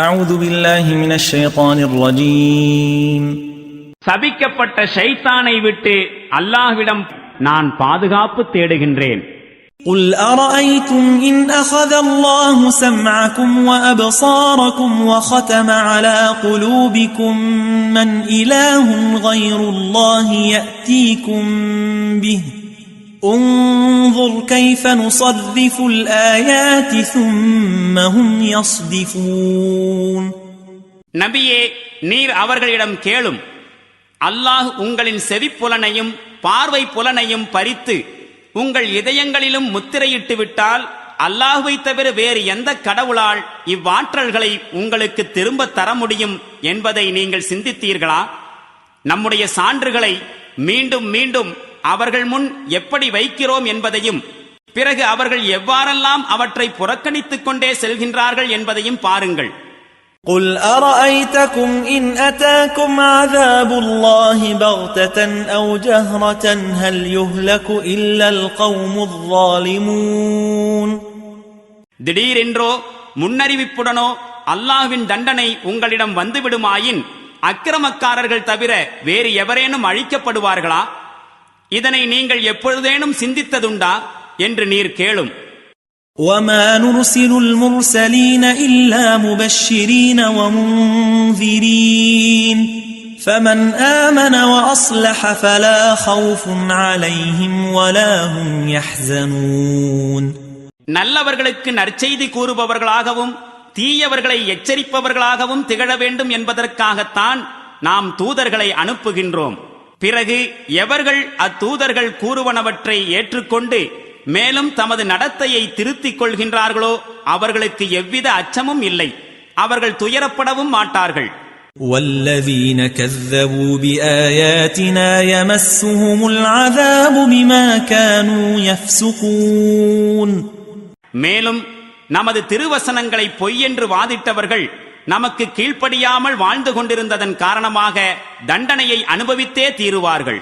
أعوذ بالله من الشيطان الرجيم சபிக்கப்பட்ட ஷைத்தானை விட்டு அல்லாஹ்விடம் நான் பாதுகாப்பு தேடுகின்றேன். قل أرأيتم إن أخذ الله سمعكم وأبصاركم وختم على قلوبكم من إله غير الله يأتيكم به انظر كيف نصرف الآيات ثم هم يصدفون. நபியே, நீர் அவர்களிடம் கேளும், அல்லாஹ் உங்களின் செவிப்புலனையும் பார்வை புலனையும் பறித்து உங்கள் இதயங்களிலும் முத்திரையிட்டு விட்டால் அல்லாஹ்வை தவிர வேறு எந்த கடவுளால் இவ்வாற்றல்களை உங்களுக்கு திரும்ப தர முடியும் என்பதை நீங்கள் சிந்தித்தீர்களா? நம்முடைய சான்றுகளை மீண்டும் மீண்டும் அவர்கள் முன் எப்படி வைக்கிறோம் என்பதையும் பிறகு அவர்கள் எவ்வாறெல்லாம் அவற்றை புறக்கணித்துக் கொண்டே செல்கின்றார்கள் என்பதையும் பாருங்கள். قل أرأيتكم إن أتاكم عذاب الله بغتة أو جهرة هل يهلك إلا القوم الظالمون. திடீரென்றோ முன்னறிவிப்புடனோ அல்லாஹ்வின் தண்டனை உங்களிடம் வந்துவிடுமாயின் அக்கிரமக்காரர்கள் தவிர வேறு எவரேனும் அழிக்கப்படுவார்களா? இதனை நீங்கள் எப்பொழுதேனும் சிந்தித்ததுண்டா என்று நீர் கேளும். وَمَا نُرْسِلُ الْمُرْسَلِينَ إِلَّا مُبَشِّرِينَ وَمُنذِرِينَ فَمَنْ آمَنَ وَأَصْلَحَ فَلَا خَوْفٌ عَلَيْهِمْ وَلَا هُمْ يَحْزَنُونَ. நல்லவர்களுக்கு நற்செய்தி கூறுபவர்களாகவும் தீயவர்களை எச்சரிப்பவர்களாகவும் திகழ வேண்டும் என்பதற்காகத்தான் நாம் தூதர்களை அனுப்புகின்றோம். பிறகு எவர்கள் அத்தூதர்கள் கூறுவனவற்றை ஏற்றுக்கொண்டு மேலும் தமது நடத்தையை திருத்திக் கொள்கின்றார்களோ அவர்களுக்கு எவ்வித அச்சமும் இல்லை, அவர்கள் துயரப்படவும் மாட்டார்கள். وَالَّذِينَ كَذَّبُوا بِآيَاتِنَا يَمَسُّهُمُ الْعَذَابُ بِمَا كَانُوا يَفْسُقُونَ. மேலும் நமது திருவசனங்களை பொய் என்று வாதிட்டவர்கள் நமக்கு கீழ்ப்படியாமல் வாழ்ந்து கொண்டிருந்ததன் காரணமாக தண்டனையை அனுபவித்தே தீருவார்கள்.